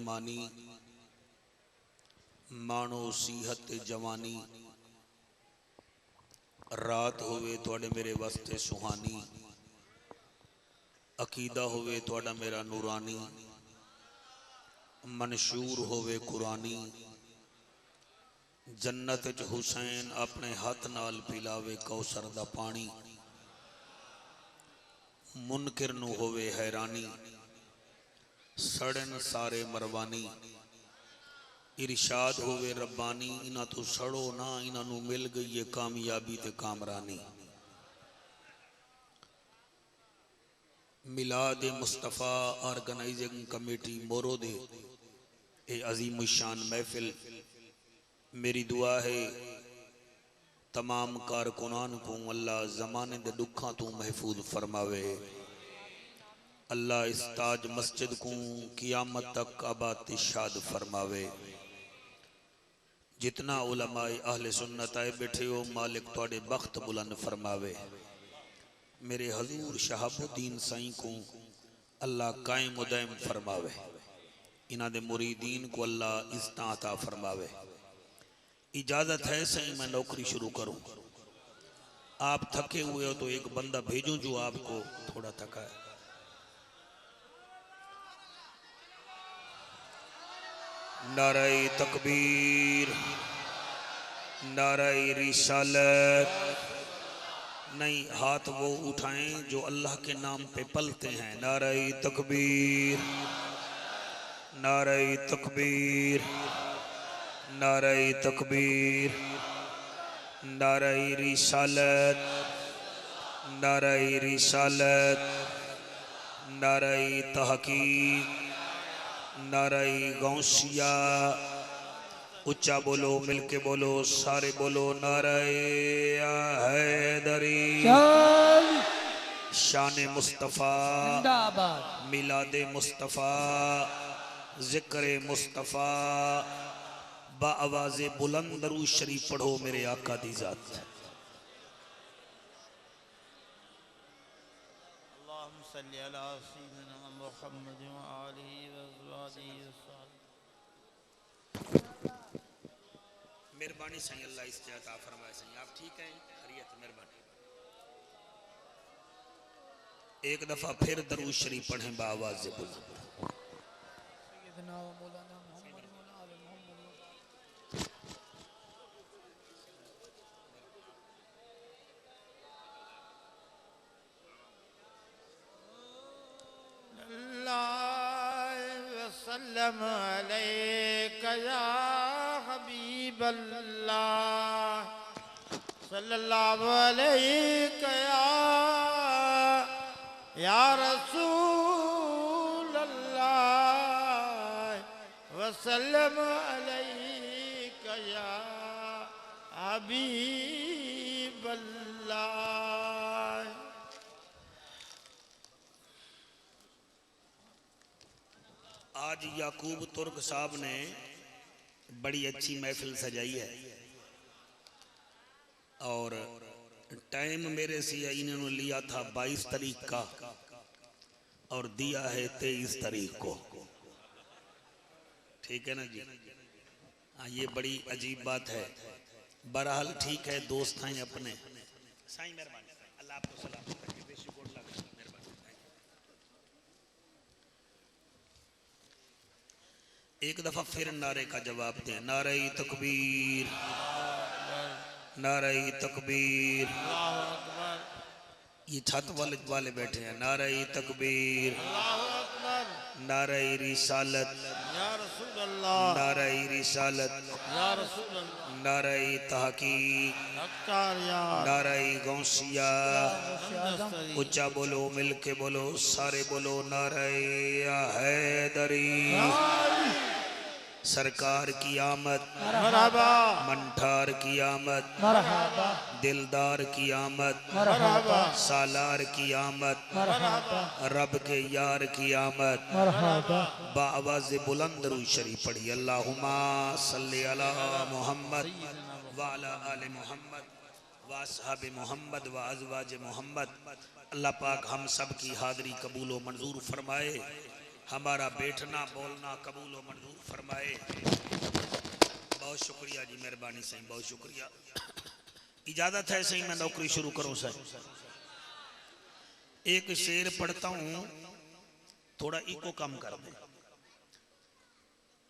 ईमानी, मानो सीहत जवानी। रात होवे तुहाडे मेरे वास्ते सुहानी, अकीदा होवे तुहाडा मेरा नूरानी। मंशूर होवे कुरानी, जन्नत च हुसैन अपने हाथ नाल पिलावे कौसर दा पानी। मुनकिर नू होवे हैरानी, सड़न सारे मरवानी। इरशाद होवे रब्बानी, इन्हां तो सड़ो ना, इन्हां नू मिल गई है कामयाबी ते कामरानी। मिलाद मुस्तफ़ा ऑर्गेनाइजिंग कमेटी मोरो दे ए अजीम शान महफिल, मेरी दुआ है तमाम कारकुनान को अल्लाह ज़माने दे दुखा तो महफूज फरमावे। अल्लाह इस ताज मस्जिद को क़ियामत तक आबाद शाद फरमावे। जितना उलमाए अहले सुन्नत आए बैठे हो, मालिक तुहाडे बख्त बुलंद फरमावे। मेरे हजूर शहाबुद्दीन साईं को अल्लाह कायम उदायम फरमावे। इन्हां दे मुरीदीन को अल्लाह इज़्ज़त अता फरमावे। इजाज़त है सही मैं नौकरी शुरू करूं? आप थके हुए हो तो एक बंदा भेजूं जो आपको थोड़ा थका है। नारे तकबीर, नारे रिसालत। नहीं, हाथ वो उठाएं जो अल्लाह के नाम पे पलते हैं। नारे तकबीर, नारे तकबीर, नारे तकबीर, नारे रिसालत, नारे रिसालत, नारे तहकीक, नारे गौसिया। उच्चा बोलो, मिलके बोलो, सारे बोलो, नारे हैदरी। शान मुस्तफ़ा, मिलादे मुस्तफ़ा, जिक्र मुस्तफ़ा। बाआवाज़े बुलंद दरूद शरीफ पढ़ो मेरे आका दी ज़ात। अल्लाहुम्मा सल्ली अला सय्यिदिना मुहम्मद व आलिहि व अज़वाजिहि वसल्लम। मेहरबानी सही, अल्लाह इस्तियात फरमाए सही। आप ठीक हैं? खैरियत, मेहरबानी। एक दफा फिर दरूद शरीफ पढ़ें बाआवाज़े बुलंद। सय्यिदना व मौलाना मुहम्मद व आले मुहम्मद। वसल्लम अलैका या हबीबल्लाह, सल्लल्लाहु अलैका या रसूलल्लाह, वसल्लम अलैका या हबीबल्लाह। आज याकूब तुर्क साहब ने बड़ी अच्छी महफिल सजाई है और टाइम मेरे से इन्होंने लिया था 22 तारीख का और दिया है 23 तारीख को। ठीक है ना जी? हाँ, ये बड़ी अजीब बात है। बहरहाल ठीक है, दोस्त हैं अपने। साईं मेहरबानी, अल्लाह आपको सलाम रखे। एक दफा फिर नारे का जवाब दें। नारे तकबीर, नारे तकबीर। ये छत वाले बैठे हैं। नारे तकबीर, नारे रिसालत, नारे रिसालत, नारे तहकीक, नारे गौसिया। उच्चा बोलो, मिलके बोलो, सारे बोलो, नारे हैदरी। सरकार की आमद, मरहबा। मंठार की आमद, मरहबा। दिलदार की आमद, मरहबा। सालार की आमद, मरहबा। रब के यार की आमद। मरहबा। बाआवाज़े बुलंद दरूद शरीफ पढ़ी। अल्लाहुम्मा सल्ली अला मुहम्मद व अला आले मुहम्मद व अस्हाबे मुहम्मद व अज़वाजे मुहम्मद। अल्लाह पाक हम सब की हाज़री कबूल व मंजूर फरमाए। हमारा बैठना बोलना कबूल व मंजूर फरमाए। बहुत शुक्रिया जी, मेहरबानी सही, बहुत शुक्रिया। इजाजत है सही, मैं नौकरी शुरू करूं सर। एक शेर पढ़ता हूं, थोड़ा इको कम कर दें।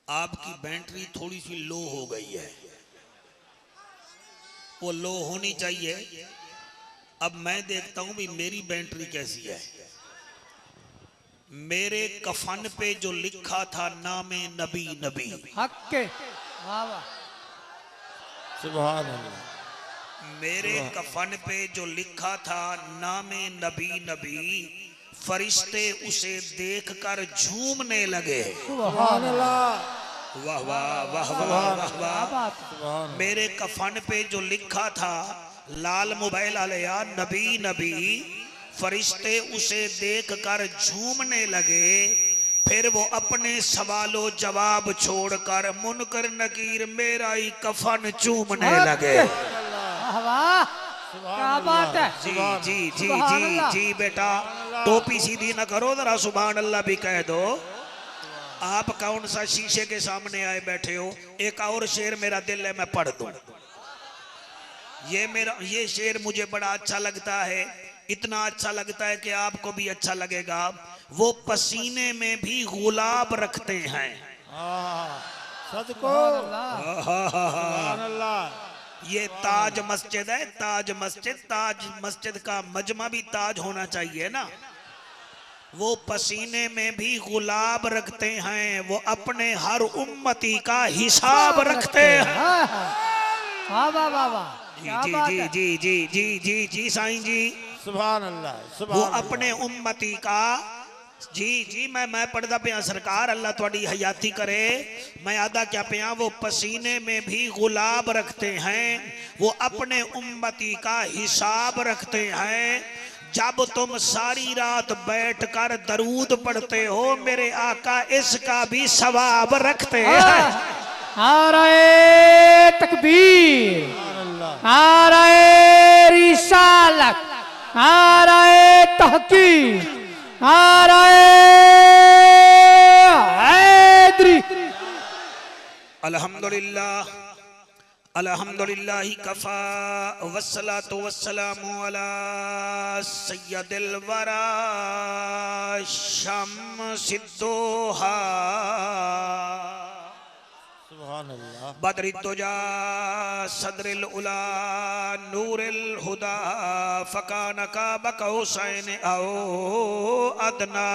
आपकी बैटरी थोड़ी सी लो हो गई है, वो लो होनी चाहिए। अब मैं देखता हूं भी मेरी बैटरी कैसी है। मेरे कफन पे जो लिखा था नामे नबी नबी, हक के वाह वाह, सुभान अल्लाह। मेरे कफन पे जो लिखा था नामे नबी नबी, फरिश्ते उसे देखकर झूमने लगे। सुभान अल्लाह, वाह वाह वाह वाह वाह क्या वाह। बात है। मेरे कफन पे जो लिखा था लाल मोबाइल आलिया नबी नबी, फरिश्ते उसे देखकर झूमने लगे। फिर वो अपने सवालों जवाब छोड़कर मुनकर नकीर मेरा ही कफन चूमने लगे। वाह वाह, क्या बात है। जी जी जी सुभान जी अल्लाह। जी बेटा, टोपी सीधी न करो, जरा सुभान अल्लाह भी कह दो। आप कौन सा शीशे के सामने आए बैठे हो। एक और शेर मेरा दिल है, मैं पढ़ दूं। ये शेर मुझे बड़ा अच्छा लगता है, इतना अच्छा लगता है कि आपको भी अच्छा लगेगा। वो पसीने में भी गुलाब रखते हैं। सदको सुभान अल्लाह। ये ताज मस्जिद है, ताज मस्जिद। ताज मस्जिद का मजमा भी ताज होना चाहिए ना। वो पसीने में भी गुलाब रखते हैं, वो अपने हर उम्मती का हिसाब रखते हैं। वाह वाह वाह वाह, जी क्या जी बात जी है। जी जी जी जी जी साईं जी, सुभान अल्लाह वो सुभान अपने उम्मती का। जी जी, मैं पढ़दा पिया सरकार, अल्लाह थोड़ी हयाती करे। मैं आदा क्या पिया, वो पसीने में भी गुलाब रखते हैं, वो अपने उम्मती का हिसाब रखते हैं। जब तुम सारी रात बैठकर दरूद पढ़ते हो, मेरे आका इसका भी सवाब रखते हैं। नाराए तकबीर, अल्लाह। नाराए रिसालत, नाराए तहकीर, नाराए हैदरी। अल्हम्दुलिल्लाह अल्हम्दुलिल्लाह कफा वस्सलातु वस्सलामु अला सय्यदिल वरा शम्सिद्दोहा सुभान अल्लाह। बदरिद्दुजा सदरिल उला नूरिल हुदा फकान का बकौसैन औ अदना।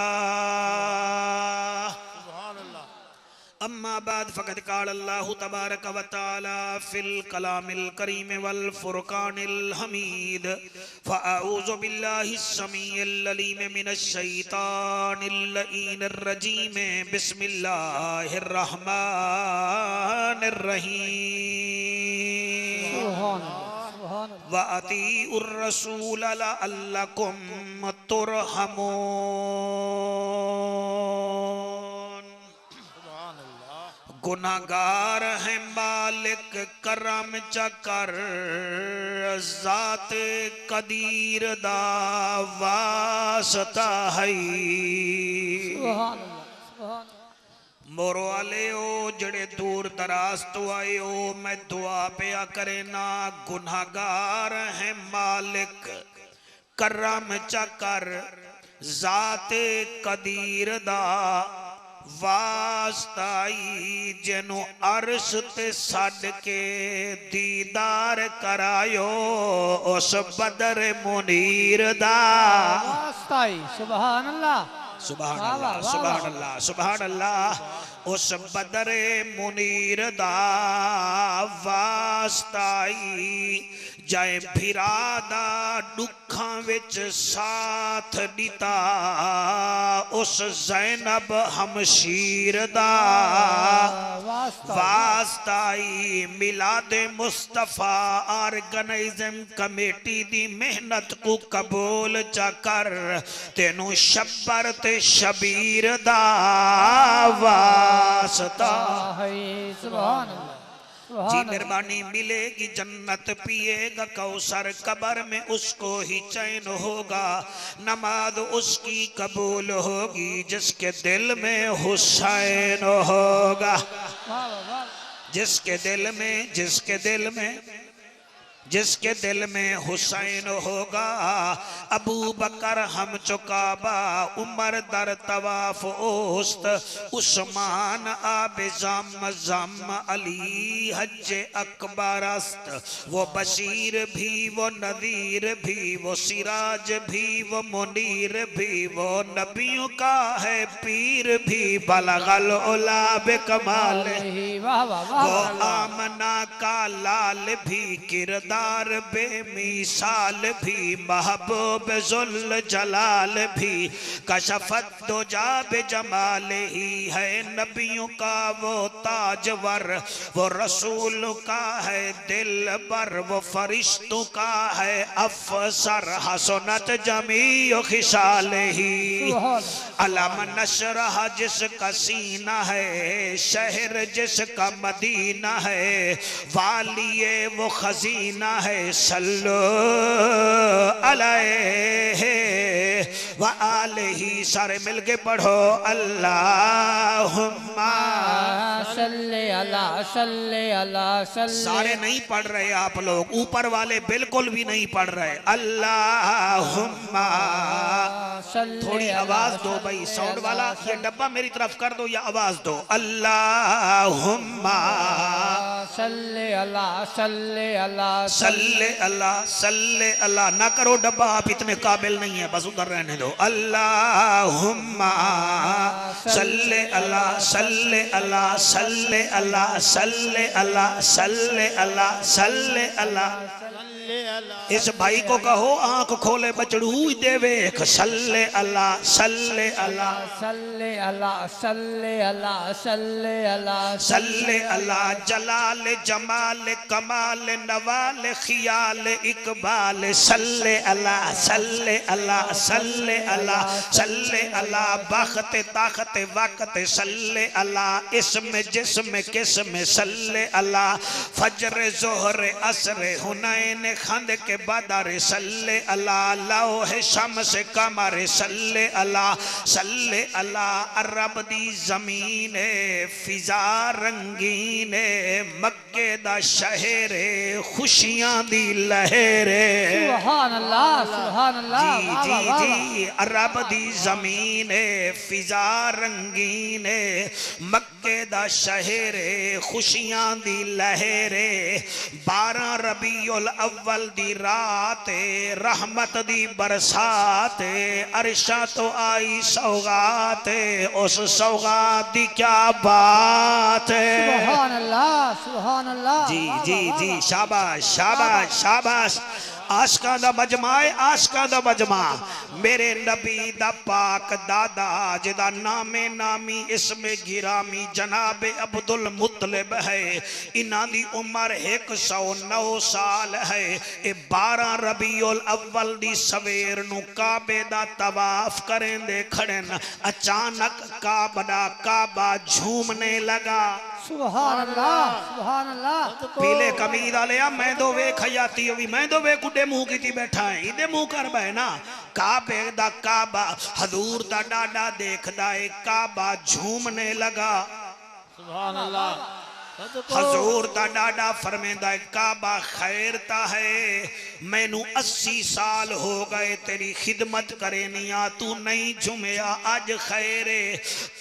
अम्मा बाद फ़क़द क़ाल अल्लाहु तबारक व तआला फ़िल कलामिल करीम वल फ़ुरक़ानिल हमीद फ़अऊज़ु बिल्लाहिस समीइल अलीम मिनश शैतानिर लईनिर रजीम बिस्मिल्लाहिर रहमानिर रहीम। सुभान अल्लाह, सुभान अल्लाह। व अतीउर रसूल लअल्लकुम तुरहमून। गुनाहगार है मालिक करम चकर, ज़ाते कदीर दा वास्ता है। सुभान अल्लाह, सुभान अल्लाह। मोरो आले ओ जड़े दूर दराज तो आए हो, मैं दुआ पिया करे ना। गुनाहगार है मालिक करम चकर, ज़ाते कदीर दा वास्ताई। जेनु अर्श ते सड के दीदार करायो, उस बदर मुनीर दा वास्ताई। सुभान अल्लाह, सुभान वाह, अल्लाह वाह, सुभान वाह। अल्लाह सुभान अल्लाह। उस बदरे मुनीर दा वास्ताई। जाए भिरादा दुखां विच साथ दिता, उस ज़ैनब हमशीर दा वास्ताई। मिलादे मुस्तफा ऑर्गेनाइजिंग कमेटी दी मेहनत को कबूल चा कर, तेनू शब्बर ते शबीर दा वास्ता। सुभान अल्लाह। जी मेहरबानी मिलेगी जन्नत पिएगा कौसर कब्र में उसको ही चैन होगा नमाज उसकी कबूल होगी जिसके दिल में हुसैन होगा जिसके दिल में हुसैन होगा अबू बकर हम चुकाबा उमर दर तवाफ ओस्त उस्मान आबे जम अली हज अकबरस्त वो बशीर भी वो नदीर भी वो सिराज भी वो मुनीर भी वो नबियों का है पीर भी बलगल उला बे कमाल वो आमना का लाल भी किरदार बेमिसाल भी महबूब जुल जलाल भी कशफत दो जाबे जमाल ही है नबियों का वो ताजवर वो रसूल का है दिल बर वो फरिश्तों का है अफसर हसनत जमी खिसाल ही अलम नशरह जिसका सीना है शहर जिसका मदीना है वालिए वो खजीना है सल्लो अलैहि व आलिही सारे मिलके पढ़ो अल्लाहुम्मा सल्ले अला सारे नहीं पढ़ रहे आप लोग ऊपर वाले बिल्कुल भी नहीं पढ़ रहे अल्लाहुम्मा थोड़ी आवाज दो भाई साउंड वाला ये डब्बा मेरी तरफ कर दो या आवाज दो अल्लाहुम्मा सल्ले अला सल्ले अल्लाह ना करो डब्बा आप इतने काबिल नहीं है बस उधर रहने दो अल्लाहुम्मा सल्ले अल्लाह सल्ले अल्लाह सल्ले अल्लाह सल्ले अल्लाह सल्ले अल्लाह सल्ले अल्लाह इस भाई को कहो आंख खोले बचड़ू देवेख सल्ले अल्लाह सल्ले अल्लाह सल्ले अल्लाह सल्ले अल्लाह सल्ले अल्लाह सल्ले अल्लाह जलाल जमाल कमाल नवाल खियाल इकबाल सल्ले अल्लाह सल्ले अल्लाह सल्ले अल्लाह सल्ले अल्लाह बख्त ताकत वक्त सल्ले अल्लाह इसमें जिसमें किसमें सल्ले अल्लाह फजर जोहर असर हुनैन खंद के बदर सल्ले अल्लाह लौह शम्स कमर सल्ले अल्लाह अरब दी जमीन फिजा रंगीन मक्के दा शहर खुशियां दी लहर सुभान अल्लाह जी जी जी अरब दी जमीन फिजा रंगीन मक्के दा शहर खुशियां दी लहर 12 रबीउल अव्वल दी रात रहमत दी बरसात अरशा तो आई सौगात उस सौगात दी क्या बात है सुभान अल्लाह जी जी जी शाबाश शाबाश शाबाश आशका दा मजमा मेरे नबी दा पाक दादा जिदा नामे नामी इसमें गिरामी जनाबे अब्दुल मुत्तलिब है इन्हां दी उम्र 109 साल है ए 12 रबीउल अव्वल दी सवेर नु काबे दा तवाफ करेंदे खड़न अचानक काबा झूमने लगा सुभान अल्लाह पीले कमीज वाले मैं दो वे खयाती होगी मैं दो वे कुडे मुंह की बैठा है इदे मुंह कर बह ना काबे दा काबा हजूर दा डाडा देखदा है काबा झूमने लगा सुभान अल्लाह हजूर दा डाडा फरमेंदा है काबा खैरता है मैनू 80 साल हो गए तेरी खिदमत करेनिया तू नहीं झुमया अज खैरे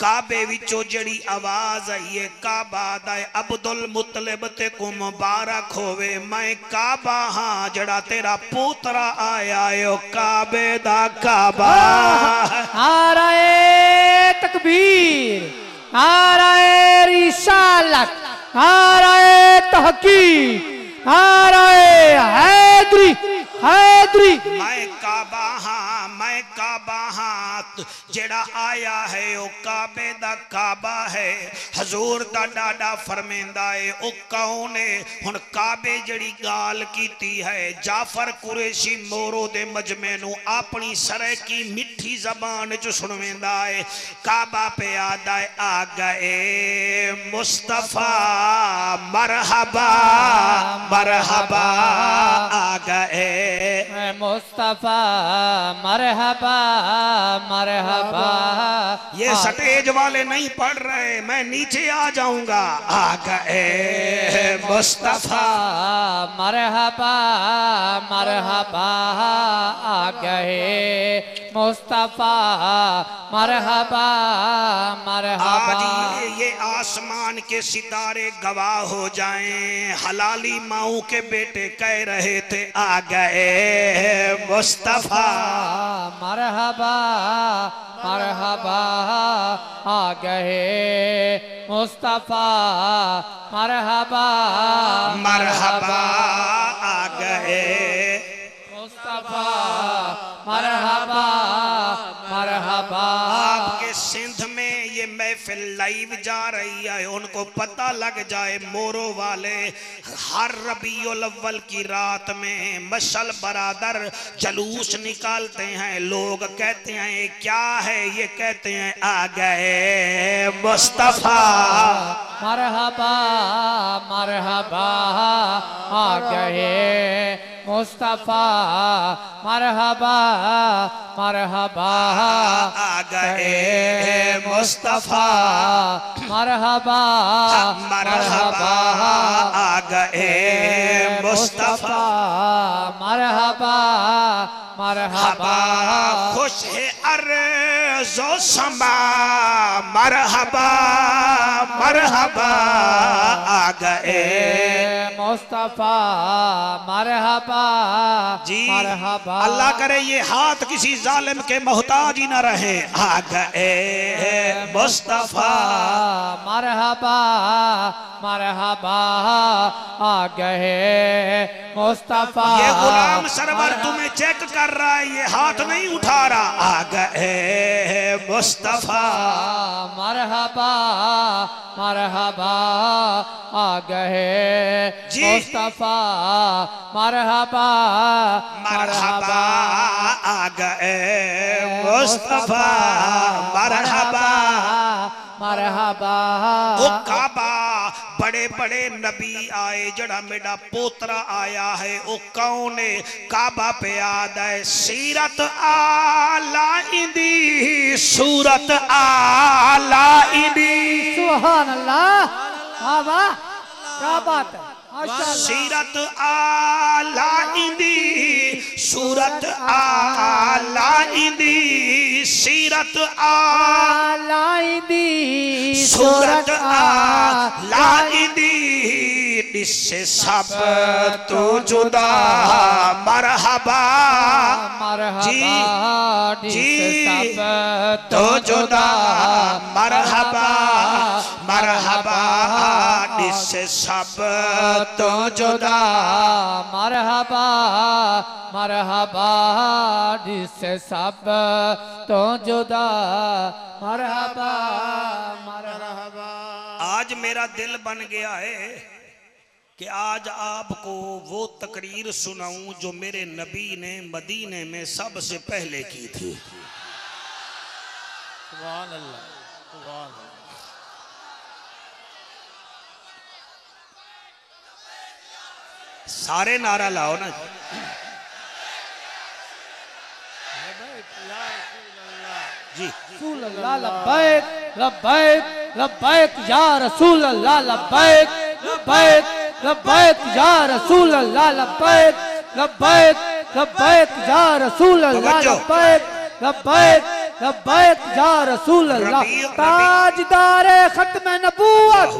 काबे विचों जड़ी आवाज आई है काबा दा अब्दुल मुत्तलिब ते को मुबारक होवे मैं काबा हां जड़ा तेरा पोतरा आया है काबे दा काबा नाराए तकबीर नाराए रिसालत नाराए तहकीक नाराए हैदरी मैं काबा हाँ जेड़ा आया है ओ काबे दा काबा है हजूर दा डाडा फरमेंदा है ओ कौन है हुन काबे जड़ी गाल कीती है जाफर कुरैशी मोरो दे मजमे नु अपनी सरे की मिठी जबान च सुनवेंदा है काबा पे आदा आ गए मुस्तफा मरहबा मरहबा आ गए मुस्तफा मरहबा मरहबा। ये स्टेज वाले नहीं पढ़ रहे, मैं नीचे आ जाऊंगा। आ गए मुस्तफा मरहबा मरहबा आ गए मुस्तफा मरहबा मरहबा। आज ये आसमान के सितारे गवाह हो जाएं, हलाली माऊ के बेटे कह रहे थे आ गए मुस्तफा मरहबा मरहबा आ गए मुस्तफा मरहबा मरहबा आ गए मुस्तफा मरहबा मरहबा। आपके सिंध में ये महफिल लाइव जा रही है, उनको पता लग जाए मोरो वाले हर रबीउल अव्वल की रात में मशल बरादर जलूस निकालते हैं। लोग कहते हैं क्या है, ये कहते हैं आ गए मुस्तफा मरहबा मरहबा आ गए मुस्तफा मरहबा मरहबा आ गए मुस्तफा मरहबा मरहबा आ गए मुस्तफा मरहबा मरहबा। खुश है अर्ज़ो समा मरहबा मरहबा आ गए मुस्तफा मरहबा जी। मरहबा। अल्लाह करे ये हाथ किसी जालिम के मोहताज ही न रहे। आ गए मुस्तफा मरहबा मरहबा आ गए मुस्तफा। ये गुलाम सरवर तुम्हें चेक कर रहा है, ये हाथ नहीं उठा रहा। आ गए मुस्तफा मरहबा मरहबा आ गए जी। मुस्तफा मरहबा मरहबा आ गए मुस्तफा मरहबा मरहबा। ओ काबा बड़े बड़े नबी आए, जड़ा मेरा पोतरा आया है ओ कौन है? काबा पे याद है सीरत आला इंदी सूरत आला इंदी। सुभान अल्लाह। वाह वाह क्या बात है माशाअल्लाह। सीरत आला इंदी सूरत आला इंदी सीरत आला इंदी सूरत आला इंदी इससे सब तो जुदा मरहबा मरहबा जी सब तो जुदा मरहबा मरहबा इससे सब तो जुदा मरहबा मरहबा जिससे सब तो जुदा मरहबा मरहबा। आज मेरा दिल बन गया है कि आज आपको वो तकरीर सुनाऊं जो मेरे नबी ने मदीने में सबसे पहले की थी। सुभान अल्लाह सुभान अल्लाह। सारे नारा लाओ ना। जी रसूल अल्लाह लब्बैक लब्बैक लब्बैक या रसूल अल्लाह लब्बैक लब्बैक लब्बैक या रसूल अल्लाह लब्बैक लब्बैक लब्बैक या रसूल अल्लाह लब्बैक लब्बैक लब्बैक या रसूल अल्लाह। ताजदारे खत्म नबूवत।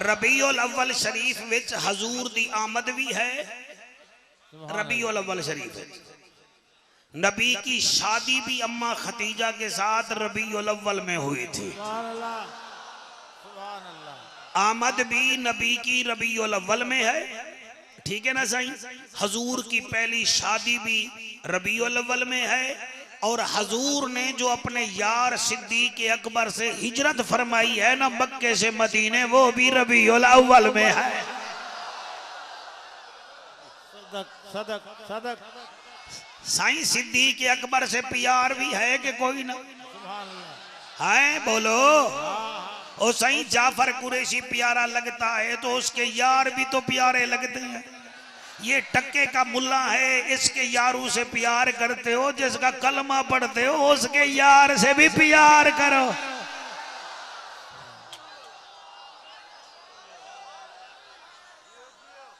रबीउल अव्वल शरीफ विच हजूर दी आमद भी है। रबीउल अव्वल शरीफ है। नबी की शादी भी अम्मा खतीजा के साथ रबीउल अव्वल में हुई थी। आमद भी नबी की रबीउल अव्वल में है, ठीक है ना साईं। हजूर की पहली शादी भी रबीउल अव्वल में है और हजूर ने जो अपने यार सिद्दीक अकबर से हिजरत फरमाई है ना मक्के से मदीने, वो भी रबीउल अव्वल में है। सदक सदक सदक। साईं सिद्दीक अकबर से प्यार भी है कि कोई ना है? बोलो ओ सही जाफर कुरैशी प्यारा लगता है तो उसके यार भी तो प्यारे लगते हैं। ये टक्के का मुल्ला है, इसके यारों से प्यार करते हो, जिसका कलमा पढ़ते हो उसके यार से भी प्यार करो।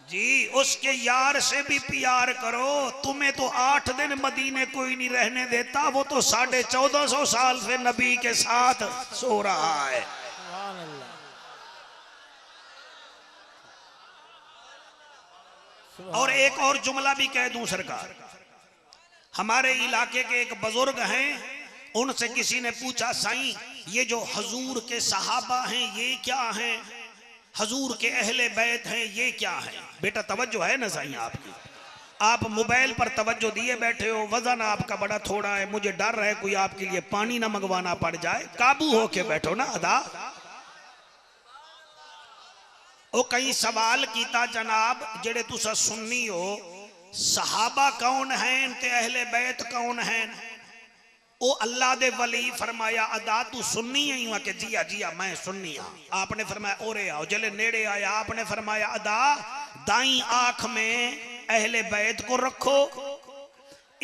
जी उसके यार से भी प्यार करो। तुम्हें तो 8 दिन मदीने कोई नहीं रहने देता, वो तो 1450 साल से नबी के साथ सो रहा है। और एक और जुमला भी कह दूं सरकार, हमारे इलाके के एक बुजुर्ग हैं, उनसे किसी ने पूछा साईं ये जो हजूर के सहाबा हैं ये क्या हैं, हजूर के अहले बैत हैं ये क्या है। बेटा तवज्जो है ना साईं आपकी, आप मोबाइल पर तवज्जो दिए बैठे हो, वजन आपका बड़ा थोड़ा है, मुझे डर है कोई आपके लिए पानी ना मंगवाना पड़ जाए, काबू होके बैठो ना अदा। ओ कई सवाल कीता जनाब जेड़े तुसा सुन्नी हो, सहाबा कौन हैं ते अहले बैत कौन हैं। ओ अल्लाह दे वली फरमाया अदा तू सुन्नी ही हुआ कि जिया जिया मैं सुन्नी हाँ। आपने फरमाया ओरे आओ, जले नेड़े आया आपने फरमाया अदा दाई आंख में अहले बैत को रखो,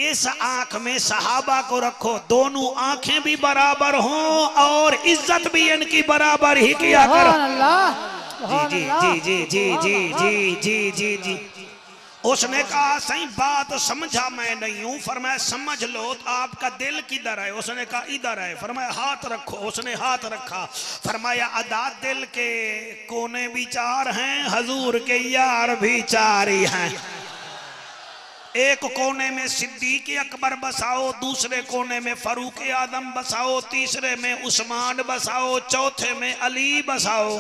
इस आंख में सहाबा को रखो, दोनों आंखें भी बराबर हों और इज्जत भी इनकी बराबर ही किया करो। जी जी जी जी जी जी जी जी जी। उसने कहा सही बात समझा मैं नहीं हूं। फरमाया समझ लो तो आपका दिल किधर है। उसने कहा इधर है। फरमाया हाथ रखो। उसने हाथ रखा। फरमाया अदा दिल के कोने भी 4 हैं, हजूर के यार भी 4 ही हैं। एक कोने में सिद्दीक अकबर बसाओ, दूसरे कोने में फारूक आदम बसाओ, तीसरे में उस्मान बसाओ, चौथे में अली बसाओ।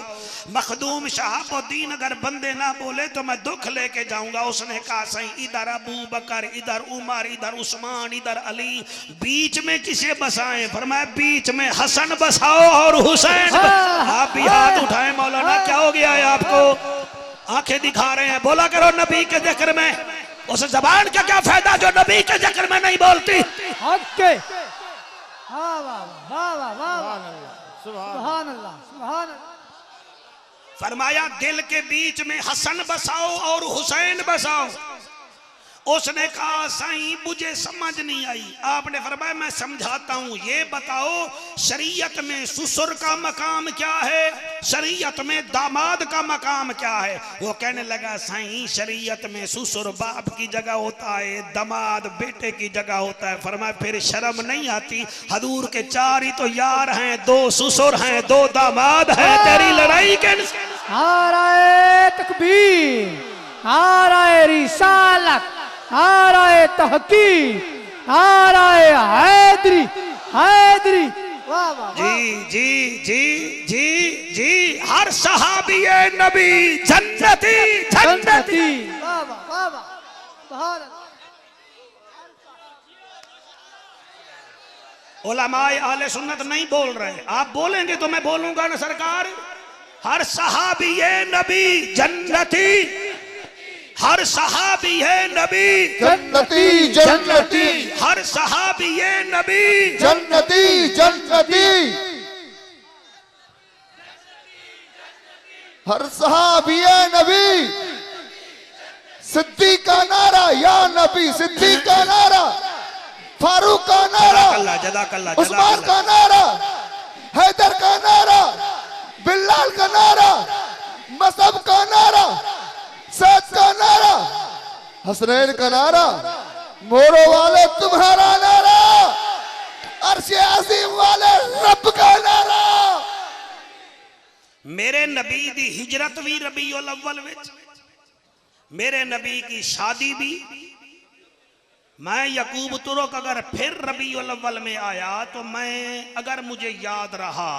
मखदूम शहाबुद्दीन अगर बंदे ना बोले तो मैं दुख लेके जाऊंगा। उसने कहा सही इधर अबू बकर, इधर उमर, इधर उस्मान, इधर अली, बीच में किसे बसाएं। फरमाया बीच में हसन बसाओ और हुसैन। आप भी हाथ उठाएं मौलाना, क्या हो गया है आपको? आंखें दिखा रहे हैं, बोला करो नबी के जिक्र में। उस जबान का क्या फायदा जो नबी के जिक्र में नहीं बोलती। ओके वाह वाह वाह वाह वाह सुभान अल्लाह सुभान अल्लाह। फरमाया दिल के बीच में हसन बसाओ और हुसैन बसाओ। उसने कहा साईं मुझे समझ नहीं आई। आपने फरमाया मैं समझाता हूं, ये बताओ शरीयत में ससुर का मकाम क्या है, शरीयत में दामाद का मकाम क्या है। वो कहने लगा साईं शरीयत में ससुर बाप की जगह होता है, दामाद बेटे की जगह होता है। फरमाया फिर शर्म नहीं आती, हजूर के 4 ही तो यार हैं, 2 ससुर हैं, 2 दामाद हैं, तेरी लड़ाई के नारे तकबीर, नारे रिसालत, नारे तहकीक, नारे हैदरी हैदरी। वाह वाह जी जी जी जी जी। हर सहाबी नबी जन्नती जन्नती। वाह वाह वाह वाह सुभान अल्लाह। उलमाए आले सुन्नत नहीं बोल रहे, आप बोलेंगे तो मैं बोलूंगा ना सरकार। हर सहाबी नबी जन्नती, हर सहाबी है नबी जन्नती जन्नती, हर सहाबी है नबी जन्नती जन्नती, हर सहाबी है नबी। सिद्दीक का नारा या नबी, सिद्दीक का नारा, फारूक का नारा, उस्मान का नारा, हैदर का नारा, बिलाल का नारा, मसअब का नारा, सैद का नारा, हसनैन का नारा, मोरो वाले तुम्हारा नारा, अर्श अज़ीम वाले रब का नारा। मेरे नबी दी हिजरत भी रबीउल अव्वल विच, मेरे नबी की शादी भी। मैं यकूब तुरुक अगर फिर रबीउल अव्वल में आया तो मैं, अगर मुझे याद रहा,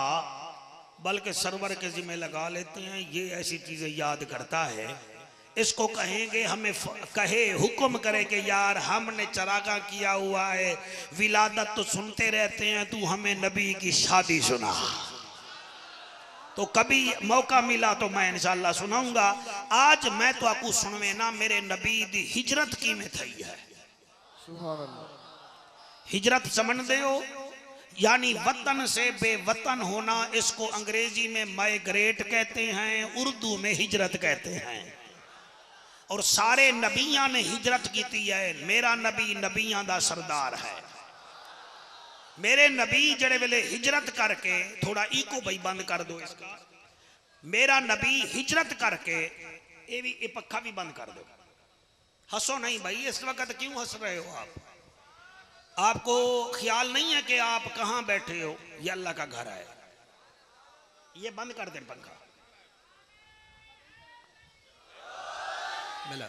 बल्कि सरवर के जिम्मे लगा लेते हैं, ये ऐसी चीजें याद करता है, इसको कहेंगे हमें कहे हुक्म करे कि यार हमने चरागा किया हुआ है, विलादत तो सुनते रहते हैं, तू हमें नबी की शादी सुना। तो कभी मौका मिला तो मैं इंशाअल्लाह सुनाऊंगा। आज मैं तो आपको सुनवे ना मेरे नबी दी हिजरत की में थई है। हिजरत समझ दे हो, यानी वतन से बेवतन होना, इसको अंग्रेजी में माइग्रेट कहते हैं, उर्दू में हिजरत कहते हैं। और सारे नबियां ने हिजरत की है। मेरा नबी नबियां दा सरदार है। मेरे नबी जड़े वेले हिजरत करके, थोड़ा इको भाई बंद कर दो इसका, मेरा नबी हिजरत करके, ये पक्खा भी बंद कर दो, हंसो नहीं भाई, इस वक्त क्यों हंस रहे हो आप? आपको ख्याल नहीं है कि आप कहां बैठे हो? ये अल्लाह का घर है। ये बंद कर दे पंखा। मिला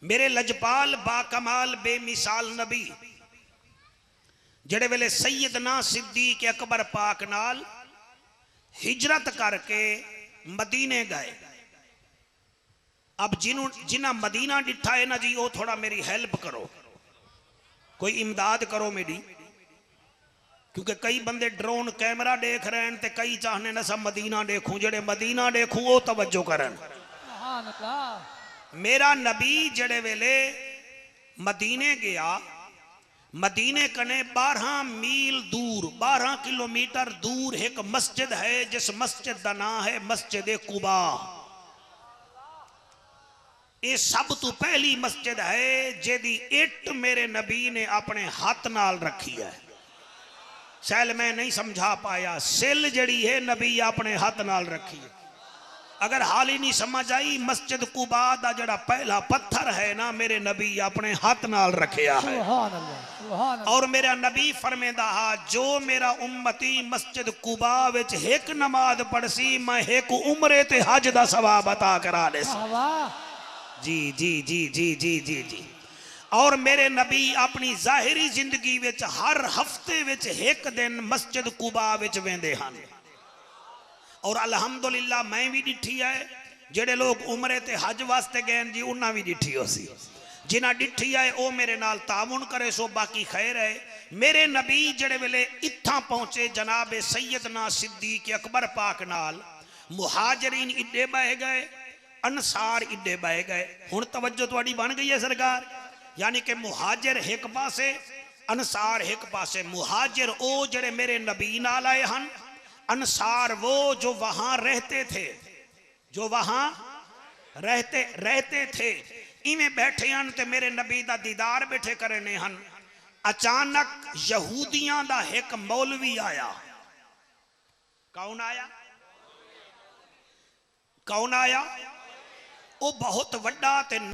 मेरे लजपाल बाकमाल बेमिसाल नबी जड़े वेले सैयदना सिद्दीक अकबर पाक नाल हिजरत करके मदीने गए। अब जिन्ना मदीना डिठा है ना जी, वो थोड़ा मेरी हेल्प करो, कोई इमदाद करो मेरी, क्योंकि कई बंदे ड्रोन कैमरा देख रहे हैं, ते कई चाहने ना सब मदीना देखूं। जड़े मदीना देखूं वो तवज्जो करन। मेरा नबी जड़े वेले मदीने गया, मदीने कने 12 मील दूर, 12 किलोमीटर दूर एक मस्जिद है, जिस मस्जिद का नाम है मस्जिद कुबा। ये सब तो पहली मस्जिद है जेदी इट मेरे नबी ने अपने हाथ नाल रखी है। सैल मैं नहीं समझा पाया, सिल जड़ी है नबी अपने हाथ नाल रखी है। अगर हाल ही नहीं समझ आई, मस्जिद कुबा दा जड़ा पहला पत्थर है ना, मेरे नबी अपने हाथ नाल रखिया है। और मेरा नबी फरमेंदा हा, जो मेरा उम्मती मस्जिद कुबा विच एक नमाज पढ़सी, मैं एक उम्रे ते हज दा सवाब अता करा दे। जी जी जी जी जी जी जी। और मेरे नबी अपनी जाहिरी जिंदगी विच हर हफ्ते विच एक दिन मस्जिद कुबा विच वेंदे हन। और अल्हम्दुलिल्लाह मैं भी डिठी है, जेडे लोग उमरे ते हज वास्ते गए जी उन्हें भी डिठी हो सी। जिन्हें डिठी है वो मेरे नाल तामुन करे सो बाकी खैर है। मेरे नबी जड़े वेले इत्थां पहुंचे जनाब सैयदना सिद्दीक अकबर पाक नाल, मुहाजरीन इड्डे बह गए, अनसार इड्डे बह गए। हुण तवज्जो तुहाडी बन गई है सरकार, यानी कि मुहाजिर एक पासे, अनसार एक पासे। मुहाजिर ओ जड़े मेरे नबी नाल आए हन, अनसार वो जो वहां रहते थे, जो वहां रहते थे। इवें बैठे हन ते मेरे नबी दा दीदार बैठे करने हन। अचानक यहूदियां दा एक मौलवी आया। कौन आया? कौन आया? वो बहुत वड्डा ते